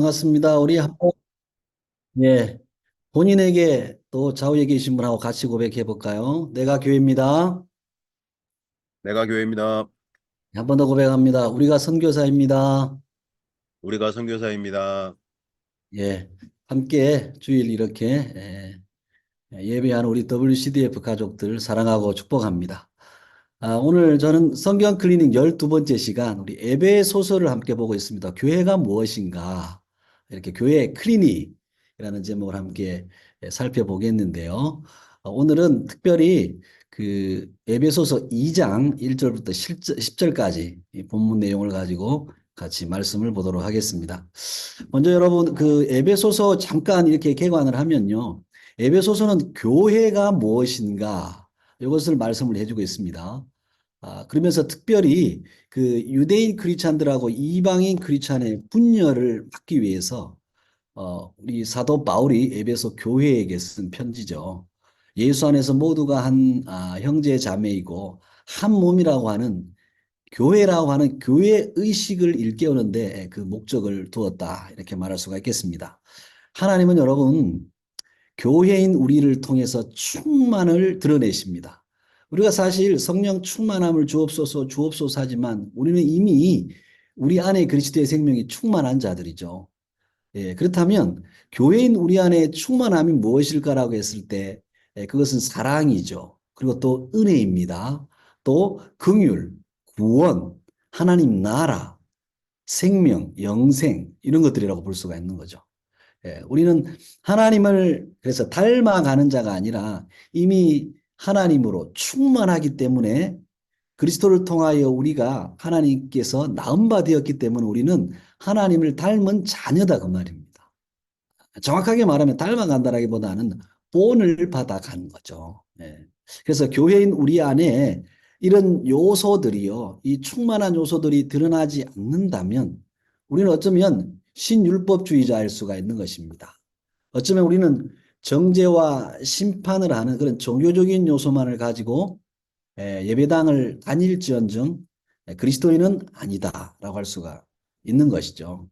반갑습니다. 우리 한번, 예, 본인에게 또 좌우에 계신 분하고 같이 고백해 볼까요? 내가 교회입니다. 내가 교회입니다. 한 번 더 고백합니다. 우리가 선교사입니다. 우리가 선교사입니다. 예, 함께 주일 이렇게 예배하는 우리 WCDF 가족들 사랑하고 축복합니다. 오늘 저는 성경 클리닉 12번째 시간 우리 에베소서를 함께 보고 있습니다. 교회가 무엇인가? 이렇게 교회 클리닉이라는 제목을 함께 살펴보겠는데요. 오늘은 특별히 그 에베소서 2장 1절부터 10절까지 이 본문 내용을 가지고 같이 말씀을 보도록 하겠습니다. 먼저 여러분 그 에베소서 잠깐 이렇게 개관을 하면요. 에베소서는 교회가 무엇인가? 이것을 말씀을 해주고 있습니다. 그러면서 특별히 그 유대인 크리스찬들하고 이방인 크리스찬의 분열을 막기 위해서 우리 사도 바울이 에베소 교회에게 쓴 편지죠. 예수 안에서 모두가 한 형제 자매이고 한 몸이라고 하는 교회라고 하는 교회 의식을 일깨우는데 그 목적을 두었다 이렇게 말할 수가 있겠습니다. 하나님은 여러분 교회인 우리를 통해서 충만을 드러내십니다. 우리가 사실 성령 충만함을 주옵소서 주옵소서 하지만 우리는 이미 우리 안에 그리스도의 생명이 충만한 자들이죠. 예, 그렇다면 교회인 우리 안에 충만함이 무엇일까라고 했을 때 그것은 사랑이죠. 그리고 또 은혜입니다. 또 긍휼, 구원, 하나님 나라, 생명, 영생 이런 것들이라고 볼 수가 있는 거죠. 우리는 하나님을 그래서 닮아가는 자가 아니라 이미 하나님으로 충만하기 때문에 그리스도를 통하여 우리가 하나님께서 낳은 바 되었기 때문에 우리는 하나님을 닮은 자녀다 그 말입니다. 정확하게 말하면 닮아간다라기보다는 본을 받아간 거죠. 그래서 교회인 우리 안에 이런 요소들이요, 이 충만한 요소들이 드러나지 않는다면 우리는 어쩌면 신율법주의자일 수가 있는 것입니다. 어쩌면 우리는 정죄와 심판을 하는 그런 종교적인 요소만을 가지고 예배당을 다닐지언정 그리스도인은 아니다라고 할 수가 있는 것이죠.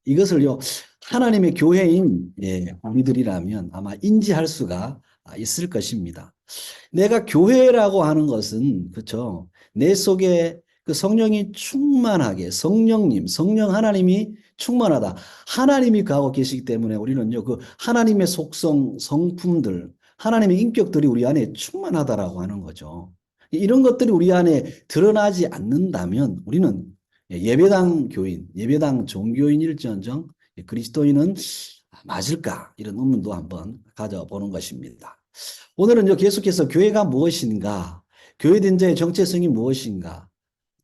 이것을요, 하나님의 교회인 우리들이라면 아마 인지할 수가 있을 것입니다. 내가 교회라고 하는 것은, 그렇죠. 내 속에 그 성령이 충만하게, 성령님, 성령 하나님이 충만하다. 하나님이 가고 계시기 때문에 우리는요, 그 하나님의 속성, 성품들, 하나님의 인격들이 우리 안에 충만하다라고 하는 거죠. 이런 것들이 우리 안에 드러나지 않는다면 우리는 예배당 교인, 예배당 종교인일지언정 그리스도인은 맞을까? 이런 의문도 한번 가져보는 것입니다. 오늘은 계속해서 교회가 무엇인가, 교회된 자의 정체성이 무엇인가,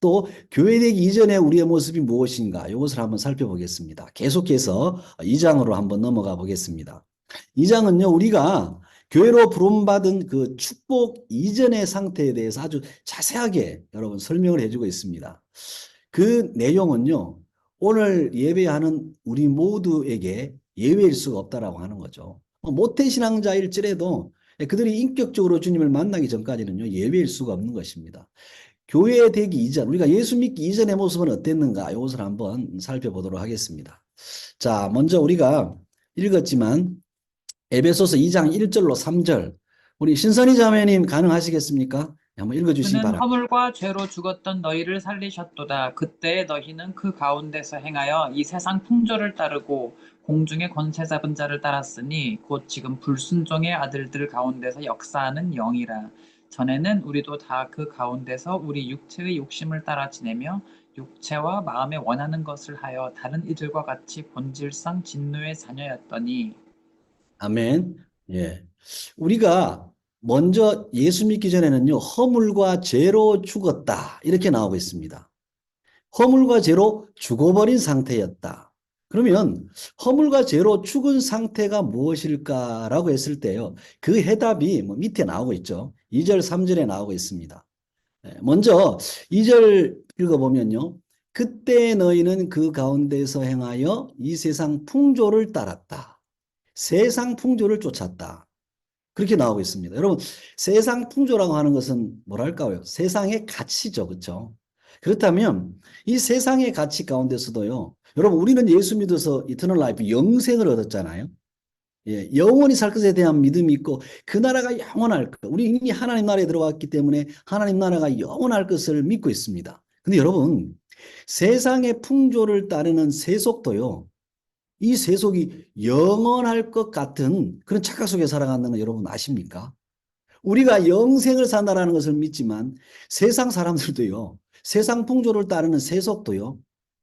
또 교회되기 이전에 우리의 모습이 무엇인가, 이것을 한번 살펴보겠습니다. 계속해서 2장으로 한번 넘어가 보겠습니다. 2장은요, 우리가 교회로 부름받은 그 축복 이전의 상태에 대해서 아주 자세하게 여러분 설명을 해주고 있습니다. 그 내용은요, 오늘 예배하는 우리 모두에게 예외일 수가 없다라고 하는 거죠. 모태신앙자일지라도 그들이 인격적으로 주님을 만나기 전까지는요, 예외일 수가 없는 것입니다. 교회 되기 이전, 우리가 예수 믿기 이전의 모습은 어땠는가? 이것을 한번 살펴보도록 하겠습니다. 자, 먼저 우리가 읽었지만 에베소서 2장 1절로 3절, 우리 신선희 자매님 가능하시겠습니까? 한번 읽어주시기 그는 바랍니다. 허물과 죄로 죽었던 너희를 살리셨도다. 그때 너희는 그 가운데서 행하여 이 세상 풍조를 따르고 공중의 권세 잡은 자를 따랐으니 곧 지금 불순종의 아들들 가운데서 역사하는 영이라. 전에는 우리도 다 그 가운데서 우리 육체의 욕심을 따라 지내며 육체와 마음에 원하는 것을 하여 다른 이들과 같이 본질상 진노의 자녀였더니. 아멘. 예. 우리가 먼저 예수 믿기 전에는요, 허물과 죄로 죽었다. 이렇게 나오고 있습니다. 허물과 죄로 죽어버린 상태였다. 그러면 허물과 죄로 죽은 상태가 무엇일까라고 했을 때요, 그 해답이 뭐 밑에 나오고 있죠. 2절, 3절에 나오고 있습니다. 먼저 2절 읽어보면요. 그때 너희는 그 가운데서 행하여 이 세상 풍조를 따랐다. 세상 풍조를 쫓았다. 그렇게 나오고 있습니다. 여러분, 세상 풍조라고 하는 것은 뭐랄까요? 세상의 가치죠. 그렇죠? 그렇다면 이 세상의 가치 가운데서도요. 여러분 우리는 예수 믿어서 이터널 라이프 영생을 얻었잖아요. 예, 영원히 살 것에 대한 믿음이 있고 그 나라가 영원할 것. 우리 이미 하나님 나라에 들어왔기 때문에 하나님 나라가 영원할 것을 믿고 있습니다. 근데 여러분 세상의 풍조를 따르는 세속도요. 이 세속이 영원할 것 같은 그런 착각 속에 살아간다는 거 여러분 아십니까? 우리가 영생을 산다라는 것을 믿지만 세상 사람들도요. 세상 풍조를 따르는 세속도요.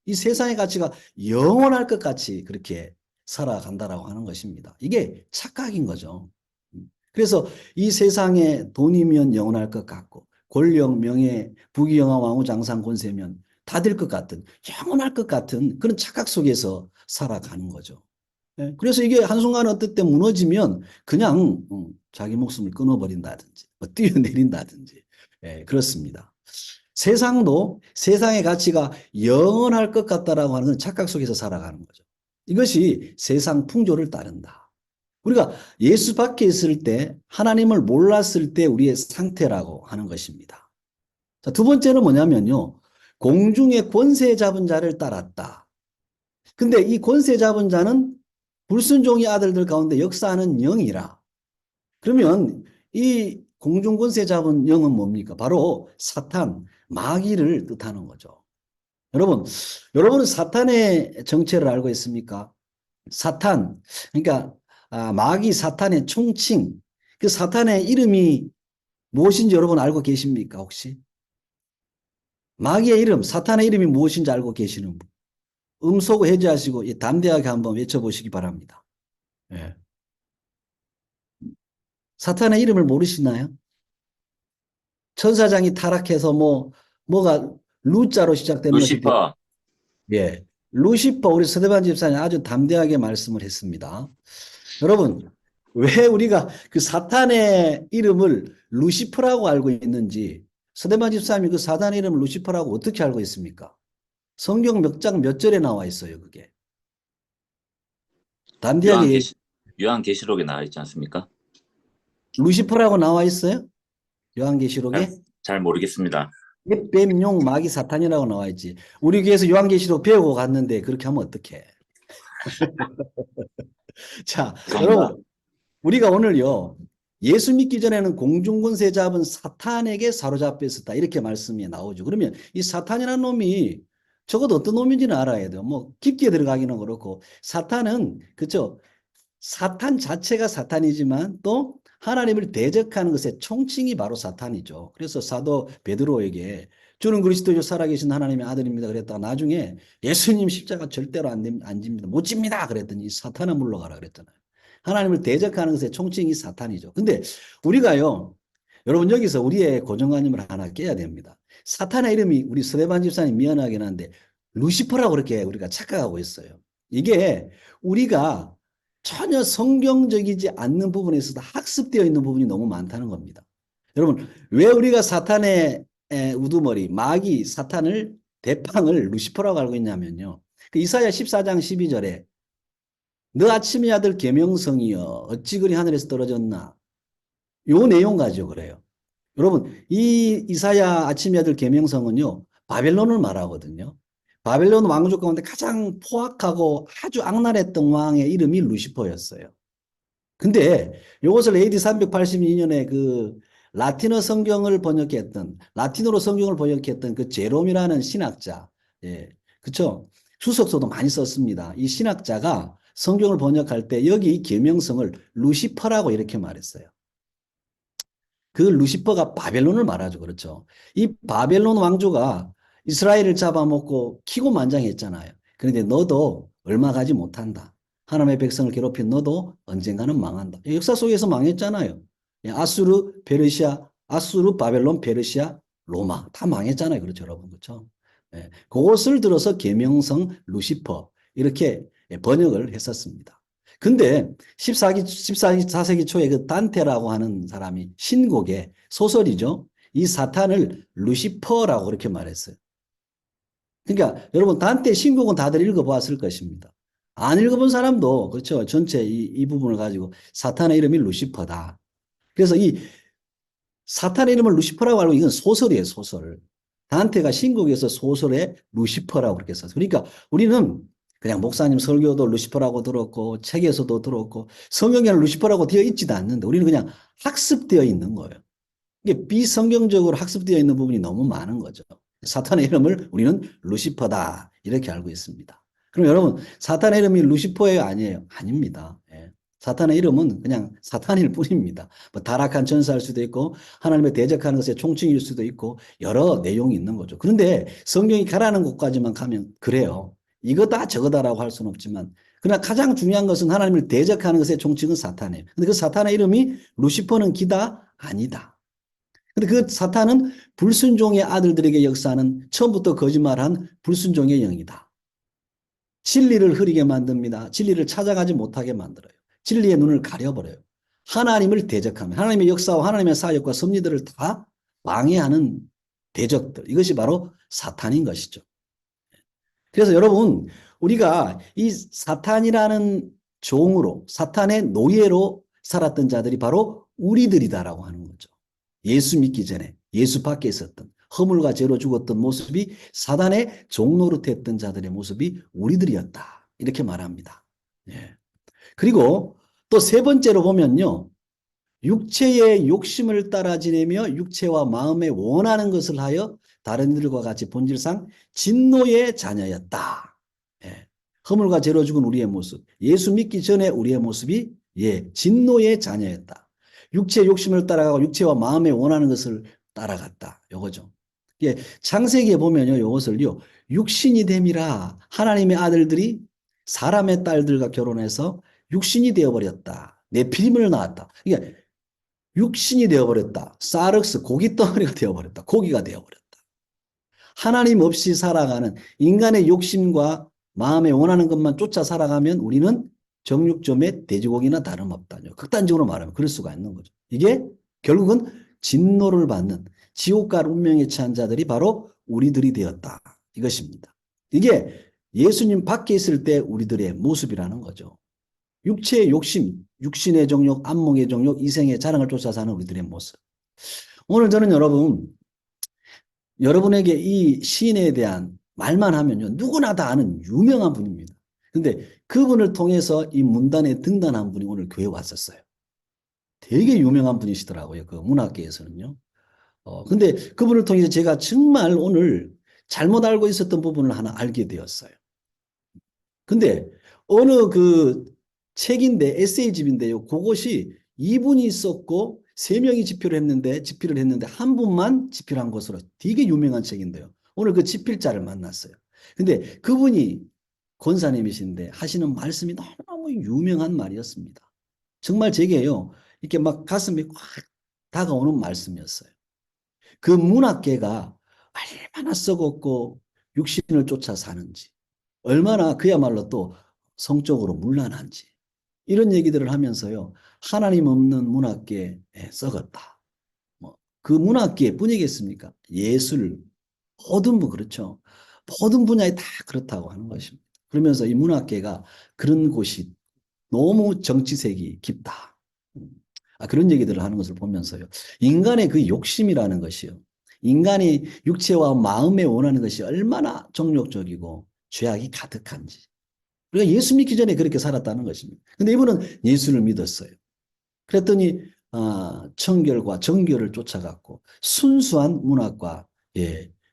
이 세상의 가치가 영원할 것 같이 그렇게 살아간다라고 하는 것입니다. 이게 착각인 거죠. 그래서 이 세상에 돈이면 영원할 것 같고 권력, 명예, 부귀영화, 왕후장상, 권세면 다 될 것 같은 영원할 것 같은 그런 착각 속에서 살아가는 거죠. 예, 그래서 이게 한순간 어떨 때 무너지면 그냥 자기 목숨을 끊어버린다든지 뛰어내린다든지 그렇습니다. 세상도 세상의 가치가 영원할 것 같다라고 하는 착각 속에서 살아가는 거죠. 이것이 세상 풍조를 따른다. 우리가 예수 밖에 있을 때 하나님을 몰랐을 때 우리의 상태라고 하는 것입니다. 자, 두 번째는 뭐냐면요. 공중의 권세 잡은 자를 따랐다. 근데 이 권세 잡은 자는 불순종의 아들들 가운데 역사하는 영이라. 그러면 이 공중 권세 잡은 영은 뭡니까? 바로 사탄, 마귀를 뜻하는 거죠. 여러분은 사탄의 정체를 알고 있습니까? 사탄, 그러니까 마귀 사탄의 총칭, 그 사탄의 이름이 무엇인지 여러분 알고 계십니까, 혹시? 마귀의 이름, 사탄의 이름이 무엇인지 알고 계시는 분? 음소거 해제하시고 담대하게 한번 외쳐보시기 바랍니다. 예. 사탄의 이름을 모르시나요? 천사장이 타락해서 뭐가 루자로 시작되는 것이 루시퍼. 예. 루시퍼 우리 서대반 집사님 아주 담대하게 말씀을 했습니다. 여러분, 왜 우리가 그 사탄의 이름을 루시퍼라고 알고 있는지 서대반 집사님이 그 사탄의 이름을 루시퍼라고 어떻게 알고 있습니까? 성경 몇 장 몇 절에 나와 있어요, 그게. 담대하게 요한계시록에 나와 있지 않습니까? 루시퍼라고 나와 있어요? 요한계시록에? 잘 모르겠습니다. 뱀용 마귀 사탄이라고 나와 있지. 우리 교회에서 요한계시록 배우고 갔는데 그렇게 하면 어떡해. 자, 죄송합니다. 여러분, 우리가 오늘요, 예수 믿기 전에는 공중권세 잡은 사탄에게 사로잡혀 있었다. 이렇게 말씀이 나오죠. 그러면 이 사탄이라는 놈이 적어도 어떤 놈인지는 알아야 돼요. 뭐 깊게 들어가기는 그렇고 사탄은 그죠? 사탄 자체가 사탄이지만 또 하나님을 대적하는 것의 총칭이 바로 사탄이죠. 그래서 사도 베드로에게 주는 그리스도요 살아계신 하나님의 아들입니다. 그랬다가 나중에 예수님 십자가 절대로 안 집니다. 못 집니다. 그랬더니 사탄아 물러가라 그랬잖아요. 하나님을 대적하는 것의 총칭이 사탄이죠. 근데 우리가요, 여러분 여기서 우리의 고정관념을 하나 깨야 됩니다. 사탄의 이름이 우리 스데반 집사님 미안하긴 한데 루시퍼라고 그렇게 우리가 착각하고 있어요. 이게 우리가 전혀 성경적이지 않는 부분에 있어서 학습되어 있는 부분이 너무 많다는 겁니다. 여러분, 왜 우리가 사탄의 우두머리, 마귀, 사탄을, 대빵을 루시퍼라고 알고 있냐면요. 그 이사야 14장 12절에 너 아침의 아들 계명성이여 어찌 그리 하늘에서 떨어졌나. 요 내용 가지고 그래요. 여러분, 이 이사야 아침의 아들 계명성은요. 바벨론을 말하거든요. 바벨론 왕족 가운데 가장 포악하고 아주 악랄했던 왕의 이름이 루시퍼였어요. 근데 이것을 AD 382년에 그 라틴어 성경을 번역했던, 라틴어로 성경을 번역했던 그 제롬이라는 신학자, 예, 그쵸? 주석서도 많이 썼습니다. 이 신학자가 성경을 번역할 때 여기 계명성을 루시퍼라고 이렇게 말했어요. 그 루시퍼가 바벨론을 말하죠. 그렇죠. 이 바벨론 왕조가 이스라엘을 잡아먹고 키고만장했잖아요. 그런데 너도 얼마 가지 못한다. 하나님의 백성을 괴롭힌 너도 언젠가는 망한다. 역사 속에서 망했잖아요. 아수르, 페르시아, 아수르, 바벨론, 페르시아, 로마 다 망했잖아요. 그렇죠, 여러분. 그렇죠? 예, 그것을 들어서 계명성 루시퍼 이렇게 번역을 했었습니다. 근데 14세기 초에 그 단테라고 하는 사람이 신곡의 소설이죠. 이 사탄을 루시퍼라고 그렇게 말했어요. 그러니까 여러분 단테 신곡은 다들 읽어보았을 것입니다. 안 읽어본 사람도 그렇죠. 전체 이 부분을 가지고 사탄의 이름이 루시퍼다. 그래서 이 사탄의 이름을 루시퍼라고 알고 이건 소설이에요. 소설. 단테가 신곡에서 소설의 루시퍼라고 그렇게 썼어요. 그러니까 우리는 그냥 목사님 설교도 루시퍼라고 들었고 책에서도 들었고 성경에는 루시퍼라고 되어 있지도 않는데 우리는 그냥 학습되어 있는 거예요. 이게 비성경적으로 학습되어 있는 부분이 너무 많은 거죠. 사탄의 이름을 우리는 루시퍼다 이렇게 알고 있습니다. 그럼 여러분 사탄의 이름이 루시퍼예요? 아니에요? 아닙니다. 예. 사탄의 이름은 그냥 사탄일 뿐입니다. 뭐 타락한 천사일 수도 있고 하나님의 대적하는 것의 총칭일 수도 있고 여러 내용이 있는 거죠. 그런데 성경이 가라는 곳까지만 가면 그래요. 이거다 저거다라고 할 수는 없지만 그러나 가장 중요한 것은 하나님을 대적하는 것의 총칭은 사탄이에요. 근데 그 사탄의 이름이 루시퍼는 기다? 아니다. 근데 그 사탄은 불순종의 아들들에게 역사하는 처음부터 거짓말한 불순종의 영이다. 진리를 흐리게 만듭니다. 진리를 찾아가지 못하게 만들어요. 진리의 눈을 가려버려요. 하나님을 대적하면 하나님의 역사와 하나님의 사역과 섭리들을 다 방해하는 대적들. 이것이 바로 사탄인 것이죠. 그래서 여러분 우리가 이 사탄이라는 종으로 사탄의 노예로 살았던 자들이 바로 우리들이다라고 하는 거죠. 예수 믿기 전에 예수 밖에 있었던 허물과 죄로 죽었던 모습이 사단의 종노릇했던 자들의 모습이 우리들이었다. 이렇게 말합니다. 예. 그리고 또 세 번째로 보면요. 육체의 욕심을 따라 지내며 육체와 마음에 원하는 것을 하여 다른 이들과 같이 본질상 진노의 자녀였다. 예. 허물과 죄로 죽은 우리의 모습, 예수 믿기 전에 우리의 모습이 진노의 자녀였다. 육체의 욕심을 따라가고 육체와 마음에 원하는 것을 따라갔다. 요거죠. 창세기에 보면요, 이것을요, 육신이 됨이라 하나님의 아들들이 사람의 딸들과 결혼해서 육신이 되어버렸다. 네피림을 낳았다. 이게 육신이 되어버렸다. 사륵스, 고기 덩어리가 되어버렸다. 고기가 되어버렸다. 하나님 없이 살아가는 인간의 욕심과 마음에 원하는 것만 쫓아 살아가면 우리는 정육점의 돼지고기나 다름없다죠. 극단적으로 말하면 그럴 수가 있는 거죠. 이게 결국은 진노를 받는 지옥갈 운명에 처한 자들이 바로 우리들이 되었다. 이것입니다. 이게 예수님 밖에 있을 때 우리들의 모습이라는 거죠. 육체의 욕심, 육신의 정욕, 안목의 정욕, 이생의 자랑을 쫓아 사는 우리들의 모습. 오늘 저는 여러분에게 이 시인에 대한 말만 하면요. 누구나 다 아는 유명한 분입니다. 근데 그분을 통해서 이 문단에 등단한 분이 오늘 교회에 왔었어요. 되게 유명한 분이시더라고요. 그 문학계에서는요. 근데 그분을 통해서 제가 정말 오늘 잘못 알고 있었던 부분을 하나 알게 되었어요. 근데 어느 그 책인데 에세이집인데요. 그것이 2분이 썼고 3명이 집필을 했는데 한 분만 집필한 것으로 되게 유명한 책인데요. 오늘 그 집필자를 만났어요. 근데 그분이 권사님이신데 하시는 말씀이 너무 유명한 말이었습니다. 정말 제게요. 이렇게 막 가슴이 꽉 다가오는 말씀이었어요. 그 문학계가 얼마나 썩었고 육신을 쫓아 사는지, 얼마나 그야말로 또 성적으로 문란한지, 이런 얘기들을 하면서요. 하나님 없는 문학계에 썩었다. 그 문학계 뿐이겠습니까? 예술, 모든 분 그렇죠. 모든 분야에 다 그렇다고 하는 것입니다. 그러면서 이 문학계가 그런 곳이 너무 정치색이 깊다. 그런 얘기들을 하는 것을 보면서요. 인간의 그 욕심이라는 것이요. 인간이 육체와 마음에 원하는 것이 얼마나 정욕적이고 죄악이 가득한지. 우리가 예수 믿기 전에 그렇게 살았다는 것입니다. 근데 이분은 예수를 믿었어요. 그랬더니 청결과 정결을 쫓아갔고 순수한 문학과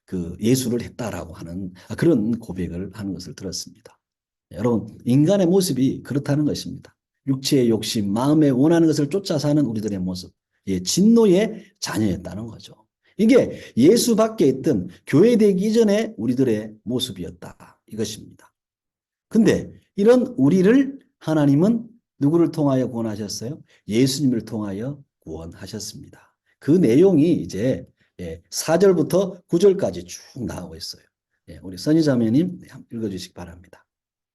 그 예술을 했다라고 하는 그런 고백을 하는 것을 들었습니다. 여러분 인간의 모습이 그렇다는 것입니다. 육체의 욕심, 마음에 원하는 것을 쫓아 사는 우리들의 모습, 진노의 자녀였다는 거죠. 이게 예수 밖에 있던 교회 되기 이전에 우리들의 모습이었다 이것입니다. 근데 이런 우리를 하나님은 누구를 통하여 구원하셨어요? 예수님을 통하여 구원하셨습니다. 그 내용이 이제 4절부터 9절까지 쭉 나오고 있어요. 우리 선희자매님 읽어주시기 바랍니다.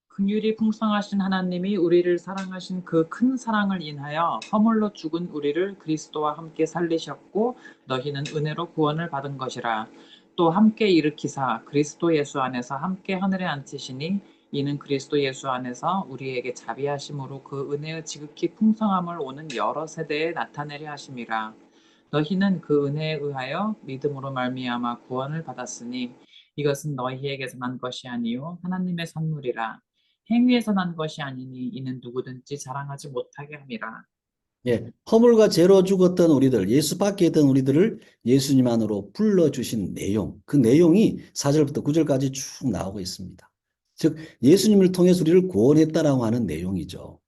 긍휼이 풍성하신 하나님이 우리를 사랑하신 그 큰 사랑을 인하여 허물로 죽은 우리를 그리스도와 함께 살리셨고 너희는 은혜로 구원을 받은 것이라. 또 함께 일으키사 그리스도 예수 안에서 함께 하늘에 앉히시니 이는 그리스도 예수 안에서 우리에게 자비하심으로 그 은혜의 지극히 풍성함을 오는 여러 세대에 나타내려 하심이라. 너희는 그 은혜에 의하여 믿음으로 말미암아 구원을 받았으니 이것은 너희에게서 난 것이 아니요 하나님의 선물이라. 행위에서 난 것이 아니니 이는 누구든지 자랑하지 못하게 함이라. 예, 허물과 죄로 죽었던 우리들, 예수 밖에 있던 우리들을 예수님 안으로 불러주신 내용, 그 내용이 4절부터 9절까지 쭉 나오고 있습니다. 즉, 예수님을 통해서 우리를 구원했다라고 하는 내용이죠.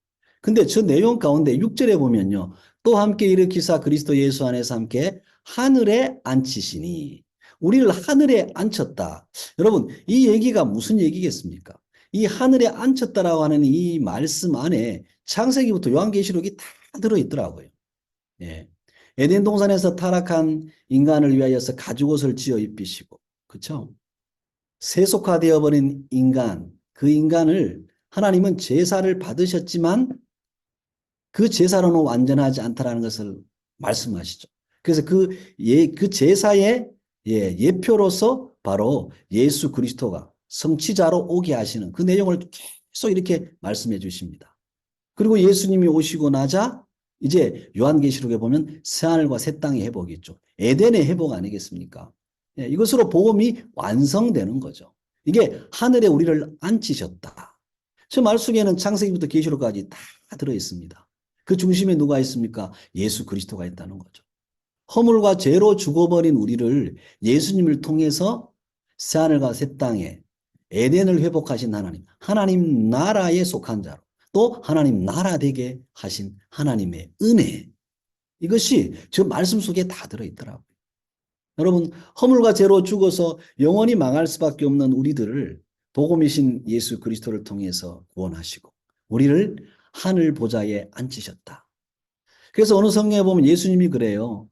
근데 저 내용 가운데 6절에 보면요. 또 함께 일으키사 그리스도 예수 안에서 함께 하늘에 앉히시니. 우리를 하늘에 앉혔다. 여러분, 이 얘기가 무슨 얘기겠습니까? 이 하늘에 앉혔다라고 하는 이 말씀 안에 창세기부터 요한계시록이 다 들어있더라고요. 예. 에덴 동산에서 타락한 인간을 위하여서 가죽옷을 지어 입히시고, 그쵸? 세속화되어 버린 인간, 그 인간을 하나님은 제사를 받으셨지만 그 제사로는 완전하지 않다라는 것을 말씀하시죠. 그래서 그 제사의 예표로서 바로 예수 그리스도가 성취자로 오게 하시는 그 내용을 계속 이렇게 말씀해 주십니다. 그리고 예수님이 오시고 나자 이제 요한계시록에 보면 새하늘과 새 땅의 회복이죠. 에덴의 회복 아니겠습니까? 이것으로 복음이 완성되는 거죠. 이게 하늘에 우리를 앉히셨다. 저 말 속에는 창세기부터 계시록까지 다 들어 있습니다. 그 중심에 누가 있습니까? 예수 그리스도가 있다는 거죠. 허물과 죄로 죽어버린 우리를 예수님을 통해서 새하늘과 새 땅에 에덴을 회복하신 하나님, 하나님 나라에 속한 자로 또 하나님 나라 되게 하신 하나님의 은혜, 이것이 저 말씀 속에 다 들어있더라고요. 여러분, 허물과 죄로 죽어서 영원히 망할 수밖에 없는 우리들을 복음이신 예수 그리스도를 통해서 구원하시고 우리를 하늘 보좌에 앉히셨다. 그래서 어느 성경에 보면 예수님이 그래요.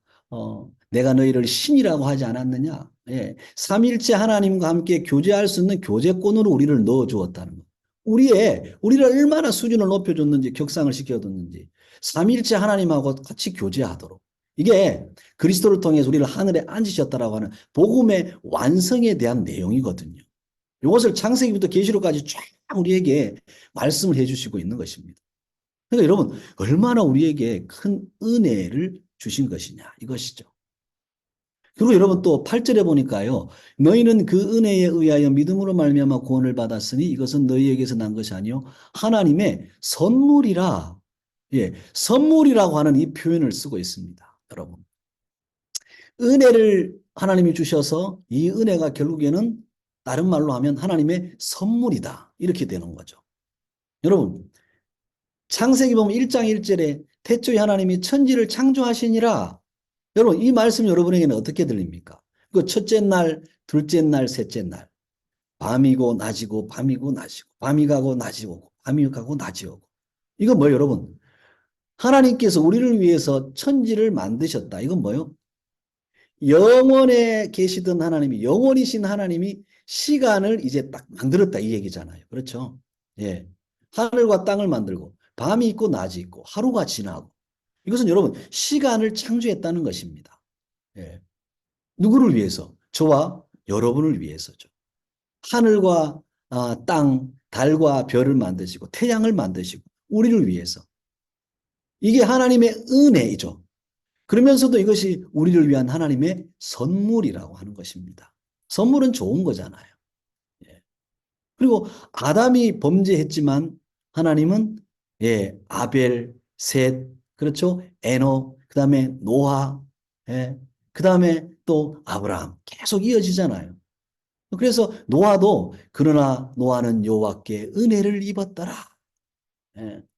내가 너희를 신이라고 하지 않았느냐. 예, 삼일째 하나님과 함께 교제할 수 있는 교제권으로 우리를 넣어주었다는 것. 우리를 얼마나 수준을 높여줬는지, 격상을 시켜줬는지, 삼일째 하나님하고 같이 교제하도록. 이게 그리스도를 통해서 우리를 하늘에 앉으셨다라고 하는 복음의 완성에 대한 내용이거든요. 이것을 창세기부터 계시록까지 쫙 우리에게 말씀을 해주시고 있는 것입니다. 그러니까 여러분, 얼마나 우리에게 큰 은혜를 주신 것이냐, 이것이죠. 그리고 여러분 또 8절에 보니까요. 너희는 그 은혜에 의하여 믿음으로 말미암아 구원을 받았으니 이것은 너희에게서 난 것이 아니요 하나님의 선물이라. 예, 선물이라고 하는 이 표현을 쓰고 있습니다. 여러분. 은혜를 하나님이 주셔서 이 은혜가 결국에는 다른 말로 하면 하나님의 선물이다. 이렇게 되는 거죠. 여러분, 창세기 보면 1장 1절에 태초에 하나님이 천지를 창조하시니라. 여러분, 이 말씀이 여러분에게는 어떻게 들립니까? 그 첫째 날, 둘째 날, 셋째 날. 밤이고 낮이고 밤이고 낮이고 밤이 가고 낮이 오고 밤이 가고 낮이 오고. 이건 뭐예요, 여러분? 하나님께서 우리를 위해서 천지를 만드셨다. 이건 뭐예요? 영원에 계시던 하나님이, 영원이신 하나님이 시간을 이제 딱 만들었다 이 얘기잖아요. 그렇죠? 예. 하늘과 땅을 만들고 밤이 있고 낮이 있고 하루가 지나고 이것은 여러분 시간을 창조했다는 것입니다. 예. 누구를 위해서? 저와 여러분을 위해서죠. 하늘과 땅, 달과 별을 만드시고 태양을 만드시고 우리를 위해서. 이게 하나님의 은혜이죠. 그러면서도 이것이 우리를 위한 하나님의 선물이라고 하는 것입니다. 선물은 좋은 거잖아요. 예. 그리고 아담이 범죄했지만 하나님은 아벨, 셋, 그렇죠? 에녹, 그 다음에 노아, 그 다음에 또 아브라함 계속 이어지잖아요. 그래서 노아도 그러나 노아는 여호와께 은혜를 입었더라.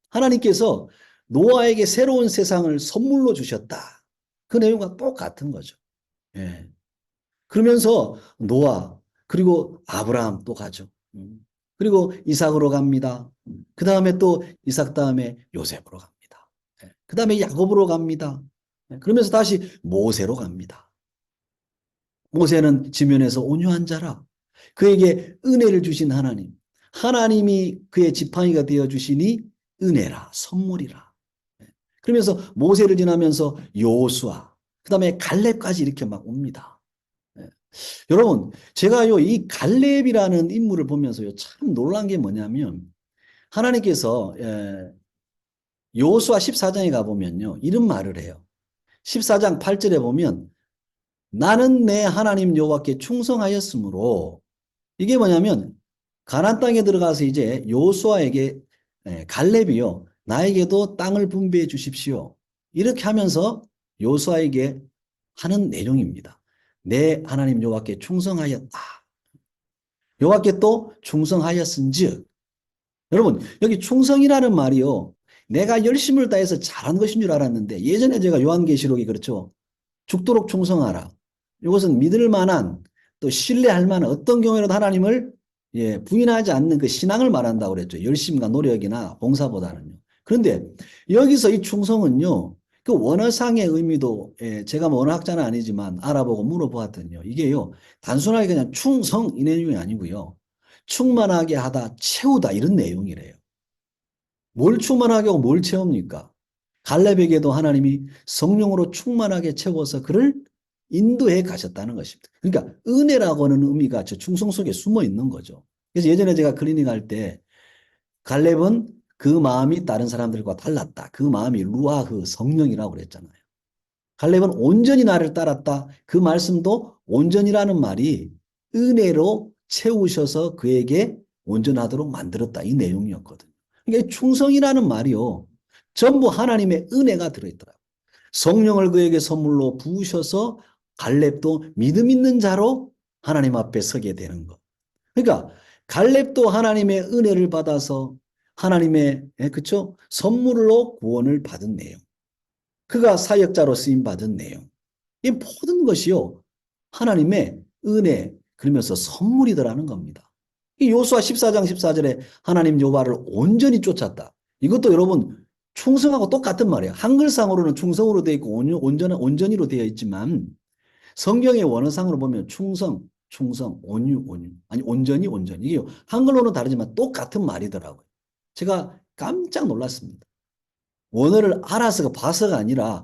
하나님께서 노아에게 새로운 세상을 선물로 주셨다. 그 내용과 똑같은 거죠. 그러면서 노아 그리고 아브라함 또 가죠. 그리고 이삭으로 갑니다. 그 다음에 또 이삭 다음에 요셉으로 갑니다. 그 다음에 야곱으로 갑니다. 그러면서 다시 모세로 갑니다. 모세는 지면에서 온유한 자라. 그에게 은혜를 주신 하나님. 하나님이 그의 지팡이가 되어주시니 은혜라, 선물이라. 그러면서 모세를 지나면서 여호수아, 그 다음에 갈렙까지 이렇게 막 옵니다. 여러분, 제가요, 이 갈렙이라는 인물을 보면서요, 참 놀란 게 뭐냐면, 하나님께서 여호수아 14장에 가보면요, 이런 말을 해요. 14장 8절에 보면 나는 내 하나님 여호와께 충성하였으므로 이게 뭐냐면 가나안 땅에 들어가서 이제 여호수아에게 갈렙이요 나에게도 땅을 분배해 주십시오. 이렇게 하면서 여호수아에게 하는 내용입니다. 내 하나님 여호와께 충성하였다. 여호와께 또 충성하였은즉 여러분 여기 충성이라는 말이요. 내가 열심을 다해서 잘한 것인 줄 알았는데 예전에 제가 요한계시록이 그렇죠. 죽도록 충성하라. 이것은 믿을 만한 또 신뢰할 만한 어떤 경우에라도 하나님을 부인하지 않는 그 신앙을 말한다고 그랬죠. 열심과 노력이나 봉사보다는요. 그런데 여기서 이 충성은요. 그 원어상의 의미도 제가 뭐 언어학자는 아니지만 알아보고 물어보았더니요. 이게요. 단순하게 그냥 충성 이 내용이 아니고요. 충만하게 하다 채우다 이런 내용이래요. 뭘 충만하게 하고 뭘 채웁니까? 갈렙에게도 하나님이 성령으로 충만하게 채워서 그를 인도해 가셨다는 것입니다. 그러니까 은혜라고 하는 의미가 저 충성 속에 숨어 있는 거죠. 그래서 예전에 제가 클리닝 할 때 갈렙은 그 마음이 다른 사람들과 달랐다. 그 마음이 루아흐 성령이라고 그랬잖아요. 갈렙은 온전히 나를 따랐다. 그 말씀도 온전이라는 말이 은혜로 채우셔서 그에게 온전하도록 만들었다. 이 내용이었거든요. 그러니까 충성이라는 말이요. 전부 하나님의 은혜가 들어있더라고요. 성령을 그에게 선물로 부으셔서 갈렙도 믿음 있는 자로 하나님 앞에 서게 되는 것. 그러니까 갈렙도 하나님의 은혜를 받아서 하나님의 그쵸? 선물로 구원을 받은 내용. 그가 사역자로 쓰임 받은 내용. 이 모든 것이요. 하나님의 은혜 그러면서 선물이더라는 겁니다. 이 요수아 14장 14절에 하나님 여호와를 온전히 쫓았다. 이것도 여러분 충성하고 똑같은 말이에요. 한글상으로는 충성으로 되어 있고 온전히로 되어 있지만 성경의 원어상으로 보면 충성, 온유. 아니 온전히. 이게 한글로는 다르지만 똑같은 말이더라고요. 제가 깜짝 놀랐습니다. 원어를 알아서 봐서가 아니라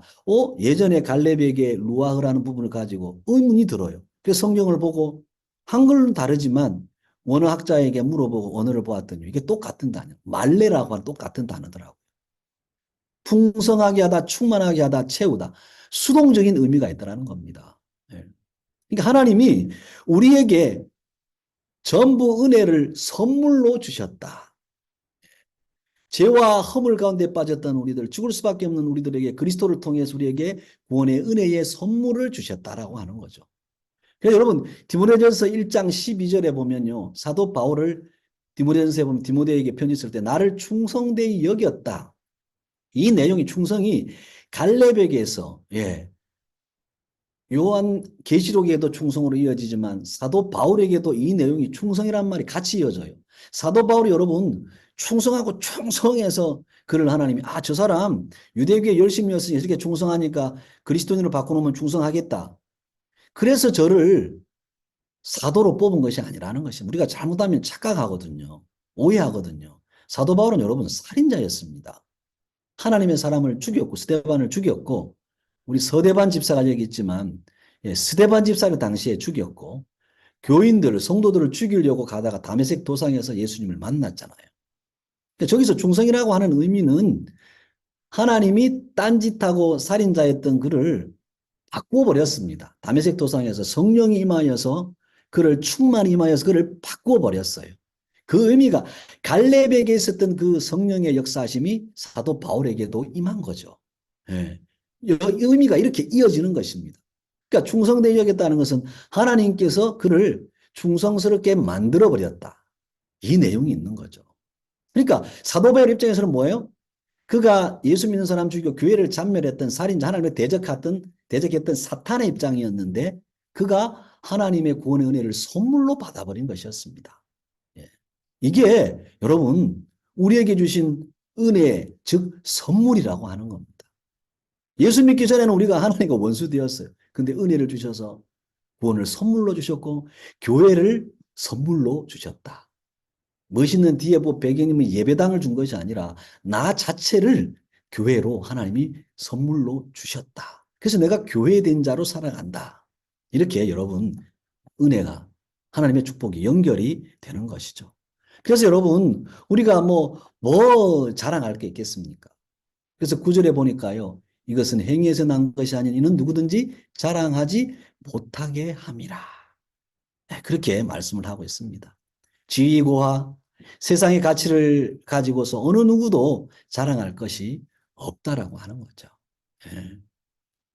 예전에 갈렙에게 루아흐라는 부분을 가지고 의문이 들어요. 그래서 성경을 보고 한글은 다르지만 원어학자에게 물어보고 언어를 보았더니 이게 똑같은 단어. 말레라고 하는 똑같은 단어더라고요. 풍성하게 하다, 충만하게 하다, 채우다. 수동적인 의미가 있다는 겁니다. 그러니까 하나님이 우리에게 전부 은혜를 선물로 주셨다. 죄와 허물 가운데 빠졌던 우리들, 죽을 수밖에 없는 우리들에게 그리스도를 통해서 우리에게 구원의 은혜의 선물을 주셨다라고 하는 거죠. 그래서 여러분 디모데전서 1장 12절에 보면요. 사도 바울을 디모데전서에 보면 디모데에게 편지 쓸 때 나를 충성되이 여겼다. 이 내용이 충성이 갈렙에게서 요한 계시록에도 충성으로 이어지지만 사도 바울에게도 이 내용이 충성이란 말이 같이 이어져요. 사도 바울이 여러분 충성하고 충성해서 그를 하나님이 저 사람 유대교에 열심이었으니 이렇게 충성하니까 그리스도인으로 바꿔놓으면 충성하겠다. 그래서 저를 사도로 뽑은 것이 아니라는 것입니다. 우리가 잘못하면 착각하거든요. 오해하거든요. 사도 바울은 여러분 살인자였습니다. 하나님의 사람을 죽였고 스데반을 죽였고 우리 서대반 집사가 여기 있지만 스데반 집사를 당시에 죽였고 교인들 성도들을 죽이려고 가다가 다메섹 도상에서 예수님을 만났잖아요. 그러니까 저기서 충성이라고 하는 의미는 하나님이 딴짓하고 살인자였던 그를 바꾸어버렸습니다. 다메섹 도상에서 성령이 임하여서 그를 충만히 임하여서 그를 바꾸어버렸어요. 그 의미가 갈렙에게 있었던 그 성령의 역사심이 사도 바울에게도 임한 거죠. 의미가 이렇게 이어지는 것입니다. 그러니까 충성되이 여겼다는 것은 하나님께서 그를 충성스럽게 만들어버렸다. 이 내용이 있는 거죠. 그러니까 사도 바울 입장에서는 뭐예요? 그가 예수 믿는 사람 죽이고 교회를 잔멸했던 살인자 하나님을 대적했던 사탄의 입장이었는데 그가 하나님의 구원의 은혜를 선물로 받아버린 것이었습니다. 이게 여러분 우리에게 주신 은혜 즉 선물이라고 하는 겁니다. 예수 믿기 전에는 우리가 하나님과 원수 되었어요. 근데 은혜를 주셔서 구원을 선물로 주셨고 교회를 선물로 주셨다. 멋있는 뒤에 배경이면 예배당을 준 것이 아니라 나 자체를 교회로 하나님이 선물로 주셨다. 그래서 내가 교회된 자로 살아간다. 이렇게 여러분 은혜가 하나님의 축복이 연결이 되는 것이죠. 그래서 여러분 우리가 뭐 자랑할 게 있겠습니까? 그래서 9절에 보니까요. 이것은 행위에서 난 것이 아닌 이는 누구든지 자랑하지 못하게 함이라. 네, 그렇게 말씀을 하고 있습니다. 지위고하 세상의 가치를 가지고서 어느 누구도 자랑할 것이 없다라고 하는 거죠. 예.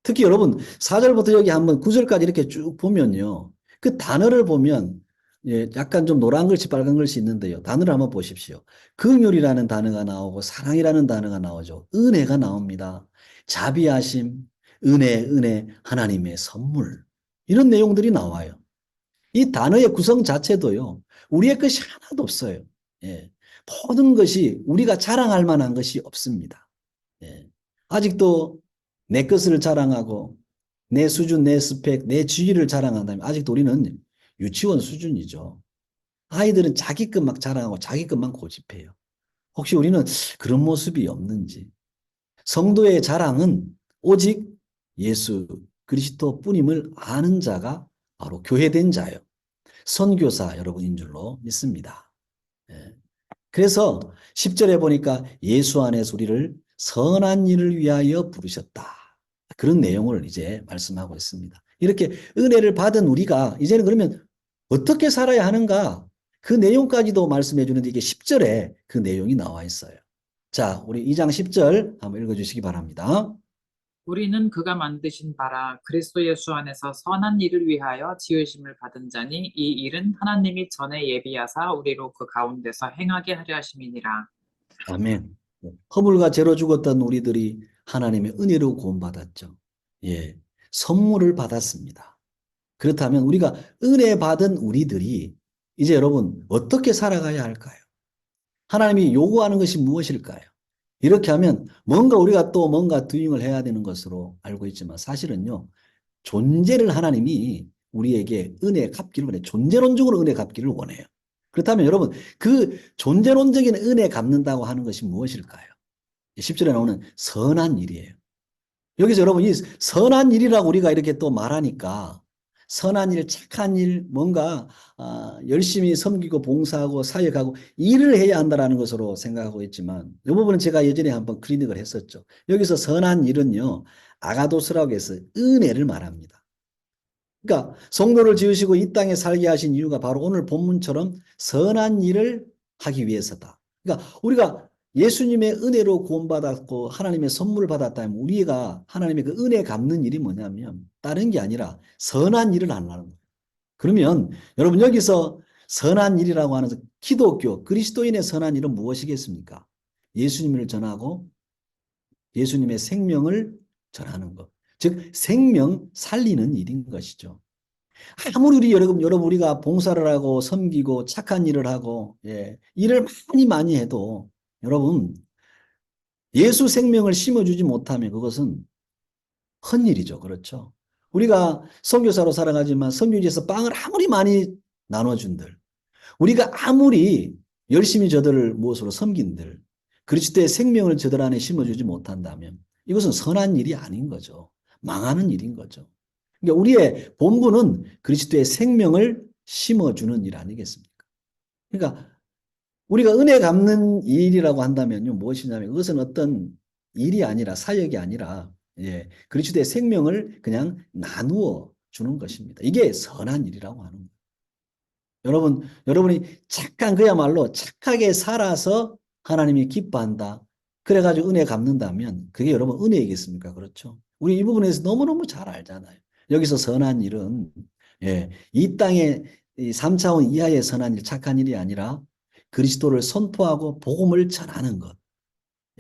특히 여러분 4절부터 여기 한번 9절까지 이렇게 쭉 보면요. 그 단어를 보면 예, 약간 좀 노란 글씨 빨간 글씨 있는데요. 단어를 한번 보십시오. 긍휼이라는 단어가 나오고 사랑이라는 단어가 나오죠. 은혜가 나옵니다. 자비하심, 은혜, 하나님의 선물 이런 내용들이 나와요. 이 단어의 구성 자체도요. 우리의 것이 하나도 없어요. 예. 모든 것이 우리가 자랑할 만한 것이 없습니다. 예. 아직도 내 것을 자랑하고 내 수준, 내 스펙, 내 지위를 자랑한다면 아직도 우리는 유치원 수준이죠. 아이들은 자기 것 막 자랑하고 자기 것만 고집해요. 혹시 우리는 그런 모습이 없는지. 성도의 자랑은 오직 예수 그리스도 뿐임을 아는 자가 바로 교회된 자요. 선교사 여러분인 줄로 믿습니다. 예. 그래서 10절에 보니까 예수 안에서 우리를 선한 일을 위하여 부르셨다. 그런 내용을 이제 말씀하고 있습니다. 이렇게 은혜를 받은 우리가 이제는 그러면 어떻게 살아야 하는가? 그 내용까지도 말씀해 주는데 이게 10절에 그 내용이 나와 있어요. 자, 우리 2장 10절 한번 읽어주시기 바랍니다. 우리는 그가 만드신 바라 그리스도 예수 안에서 선한 일을 위하여 지으심을 받은 자니 이 일은 하나님이 전에 예비하사 우리로 그 가운데서 행하게 하려 하심이니라. 아멘. 허물과 죄로 죽었던 우리들이 하나님의 은혜로 구원받았죠. 예, 선물을 받았습니다. 그렇다면 우리가 은혜 받은 우리들이 이제 여러분 어떻게 살아가야 할까요? 하나님이 요구하는 것이 무엇일까요? 이렇게 하면 뭔가 우리가 또 뭔가 도잉을 해야 되는 것으로 알고 있지만 사실은요. 존재를 하나님이 우리에게 은혜 갚기를 원해요. 존재론적으로 은혜 갚기를 원해요. 그렇다면 여러분 그 존재론적인 은혜 갚는다고 하는 것이 무엇일까요? 10절에 나오는 선한 일이에요. 여기서 여러분 이 선한 일이라고 우리가 이렇게 또 말하니까 선한 일, 착한 일, 뭔가 열심히 섬기고 봉사하고 사역하고 일을 해야 한다는 것으로 생각하고 있지만 이 부분은 제가 예전에 한번 클리닉을 했었죠. 여기서 선한 일은요. 아가도스라고 해서 은혜를 말합니다. 그러니까 성도를 지으시고 이 땅에 살게 하신 이유가 바로 오늘 본문처럼 선한 일을 하기 위해서다. 그러니까 우리가 예수님의 은혜로 구원받았고 하나님의 선물을 받았다면 우리가 하나님의 그 은혜 갚는 일이 뭐냐면 다른 게 아니라 선한 일을 하는 거예요. 그러면 여러분 여기서 선한 일이라고 하는 기독교 그리스도인의 선한 일은 무엇이겠습니까? 예수님을 전하고 예수님의 생명을 전하는 것. 즉 생명 살리는 일인 것이죠. 아무리 여러분 우리가 봉사를 하고 섬기고 착한 일을 하고 일을 많이 해도 여러분 예수 생명을 심어주지 못하면 그것은 헛일이죠. 그렇죠? 우리가 선교사로 살아가지만 선교지에서 빵을 아무리 많이 나눠준들 우리가 아무리 열심히 저들을 무엇으로 섬긴들 그리스도의 생명을 저들 안에 심어주지 못한다면 이것은 선한 일이 아닌 거죠. 망하는 일인 거죠. 그러니까 우리의 본분은 그리스도의 생명을 심어주는 일 아니겠습니까? 그러니까 우리가 은혜 갚는 일이라고 한다면요. 무엇이냐면 그것은 어떤 일이 아니라 사역이 아니라 그리스도의 생명을 그냥 나누어 주는 것입니다. 이게 선한 일이라고 하는 거예요. 여러분이 그야말로 착하게 살아서 하나님이 기뻐한다. 그래가지고 은혜 갚는다면 그게 여러분 은혜이겠습니까? 그렇죠? 우리 이 부분에서 너무너무 잘 알잖아요. 여기서 선한 일은 이 땅의 3차원 이하의 선한 일, 착한 일이 아니라 그리스도를 선포하고 복음을 전하는 것.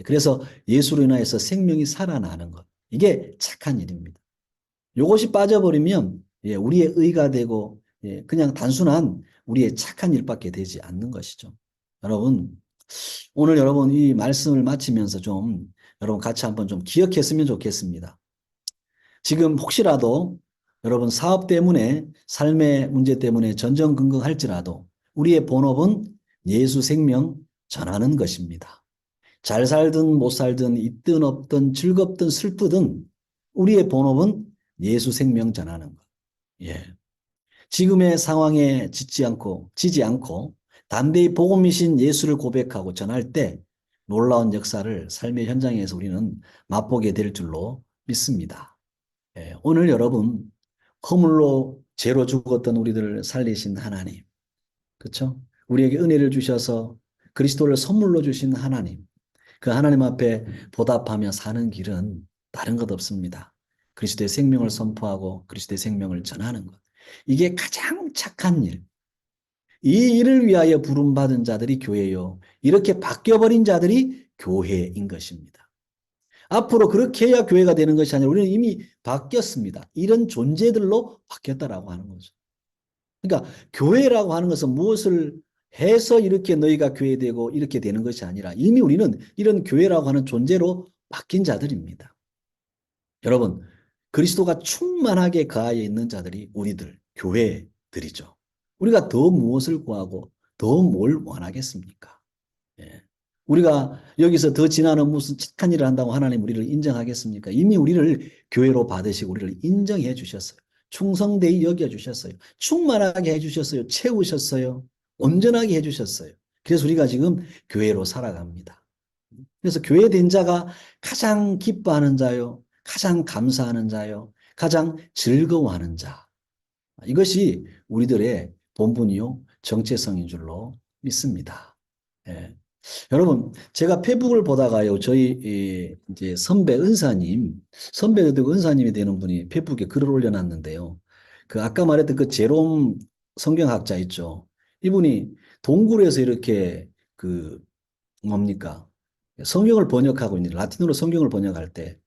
그래서 예수로 인하여서 생명이 살아나는 것. 이게 착한 일입니다. 이것이 빠져버리면 우리의 의가 되고 그냥 단순한 우리의 착한 일밖에 되지 않는 것이죠. 여러분 오늘 여러분 이 말씀을 마치면서 좀 여러분 같이 한번 좀 기억했으면 좋겠습니다. 지금 혹시라도 여러분 사업 때문에 삶의 문제 때문에 전전긍긍할지라도 우리의 본업은 예수 생명 전하는 것입니다. 잘 살든 못 살든 있든 없든 즐겁든 슬프든 우리의 본업은 예수 생명 전하는 것. 지금의 상황에 지지 않고 담대히 복음이신 예수를 고백하고 전할 때 놀라운 역사를 삶의 현장에서 우리는 맛보게 될 줄로 믿습니다. 오늘 여러분, 허물로 죄로 죽었던 우리들을 살리신 하나님, 그렇죠? 우리에게 은혜를 주셔서 그리스도를 선물로 주신 하나님, 그 하나님 앞에 보답하며 사는 길은 다른 것 없습니다. 그리스도의 생명을 선포하고 그리스도의 생명을 전하는 것. 이게 가장 착한 일. 이 일을 위하여 부름받은 자들이 교회요. 이렇게 바뀌어버린 자들이 교회인 것입니다. 앞으로 그렇게 해야 교회가 되는 것이 아니라 우리는 이미 바뀌었습니다. 이런 존재들로 바뀌었다라고 하는 거죠. 그러니까 교회라고 하는 것은 무엇을 해서 이렇게 너희가 교회되고 이렇게 되는 것이 아니라 이미 우리는 이런 교회라고 하는 존재로 바뀐 자들입니다. 여러분, 그리스도가 충만하게 가하여 있는 자들이 우리들, 교회들이죠. 우리가 더 무엇을 구하고 더 뭘 원하겠습니까? 우리가 여기서 더 지나는 무슨 착한 일을 한다고 하나님 우리를 인정하겠습니까? 이미 우리를 교회로 받으시고 우리를 인정해 주셨어요. 충성되이 여겨주셨어요. 충만하게 해주셨어요. 채우셨어요. 온전하게 해주셨어요. 그래서 우리가 지금 교회로 살아갑니다. 그래서 교회된 자가 가장 기뻐하는 자요. 가장 감사하는 자요. 가장 즐거워하는 자. 이것이 우리들의 본분이요. 정체성인 줄로 믿습니다. 예. 여러분, 제가 페북을 보다가요, 저희 이제 선배 은사님이 되는 분이 페북에 글을 올려놨는데요. 그 아까 말했던 그 제롬 성경학자 있죠. 이분이 동굴에서 이렇게 뭡니까? 성경을 번역하고 있는, 라틴어로 성경을 번역할 때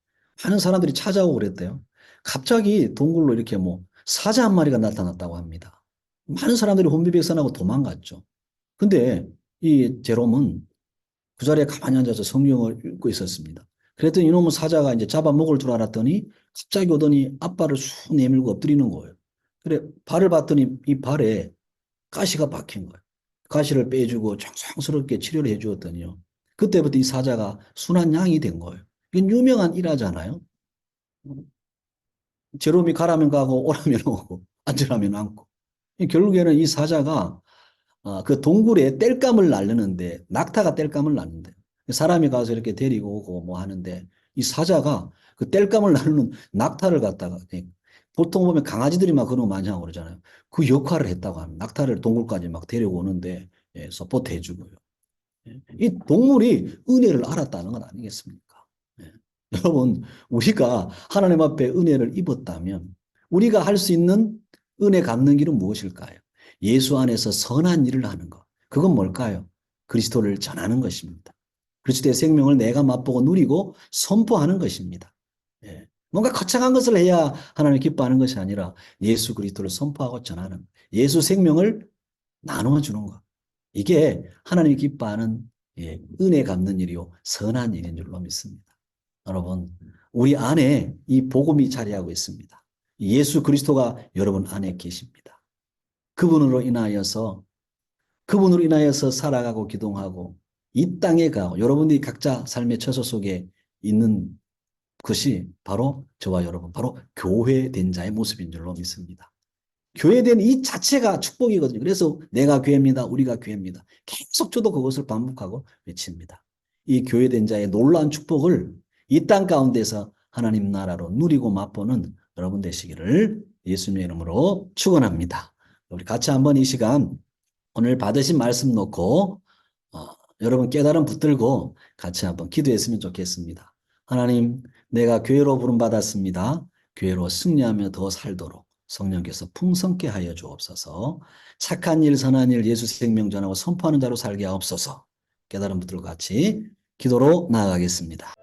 많은 사람들이 찾아오고 그랬대요. 갑자기 동굴로 이렇게 사자 한 마리가 나타났다고 합니다. 많은 사람들이 혼비백산하고 도망갔죠. 근데 이 제롬은 그 자리에 가만히 앉아서 성경을 읽고 있었습니다. 그랬더니 이놈의 사자가 이제 잡아먹을 줄 알았더니 갑자기 오더니 앞발을 쑥 내밀고 엎드리는 거예요. 그래, 발을 봤더니 이 발에 가시가 박힌 거예요. 가시를 빼주고 정성스럽게 치료를 해주었더니요. 그때부터 이 사자가 순한 양이 된 거예요. 이건 유명한 일화잖아요. 제롬이 가라면 가고 오라면 오고 앉으라면 앉고. 결국에는 이 사자가 그 동굴에 땔감을 날르는데 낙타가 땔감을 낳는데 사람이 가서 이렇게 데리고 오고 하는데 이 사자가 그 땔감을 나르는 낙타를 갖다가 보통 보면 강아지들이 막 그런 거 많이 하고 그러잖아요. 그 역할을 했다고 합니다. 낙타를 동굴까지 막 데려오는데 서포트 해주고요. 이 동물이 은혜를 알았다는 건 아니겠습니까? 여러분, 우리가 하나님 앞에 은혜를 입었다면 우리가 할 수 있는 은혜 갚는 길은 무엇일까요? 예수 안에서 선한 일을 하는 것. 그건 뭘까요? 그리스도를 전하는 것입니다. 그리스도의 생명을 내가 맛보고 누리고 선포하는 것입니다. 뭔가 거창한 것을 해야 하나님 기뻐하는 것이 아니라 예수 그리스도를 선포하고 전하는, 예수 생명을 나누어주는 것. 이게 하나님이 기뻐하는 은혜 갚는 일이요 선한 일인 줄로 믿습니다. 여러분, 우리 안에 이 복음이 자리하고 있습니다. 예수 그리스도가 여러분 안에 계십니다. 그분으로 인하여서 살아가고 기동하고 이 땅에 가고 여러분들이 각자 삶의 처소 속에 있는 것이 바로 저와 여러분, 바로 교회된 자의 모습인 줄로 믿습니다. 교회된 이 자체가 축복이거든요. 그래서 내가 교회입니다. 우리가 교회입니다. 계속 저도 그것을 반복하고 외칩니다. 이 교회된 자의 놀라운 축복을 이 땅 가운데서 하나님 나라로 누리고 맛보는 여러분 되시기를 예수님의 이름으로 축원합니다. 우리 같이 한번 이 시간 오늘 받으신 말씀 놓고 여러분 깨달음 붙들고 같이 한번 기도했으면 좋겠습니다. 하나님, 내가 교회로 부름받았습니다. 교회로 승리하며 더 살도록 성령께서 풍성케 하여 주옵소서. 착한 일, 선한 일, 예수 생명 전하고 선포하는 자로 살게 하옵소서. 깨달음 붙들고 같이 기도로 나아가겠습니다.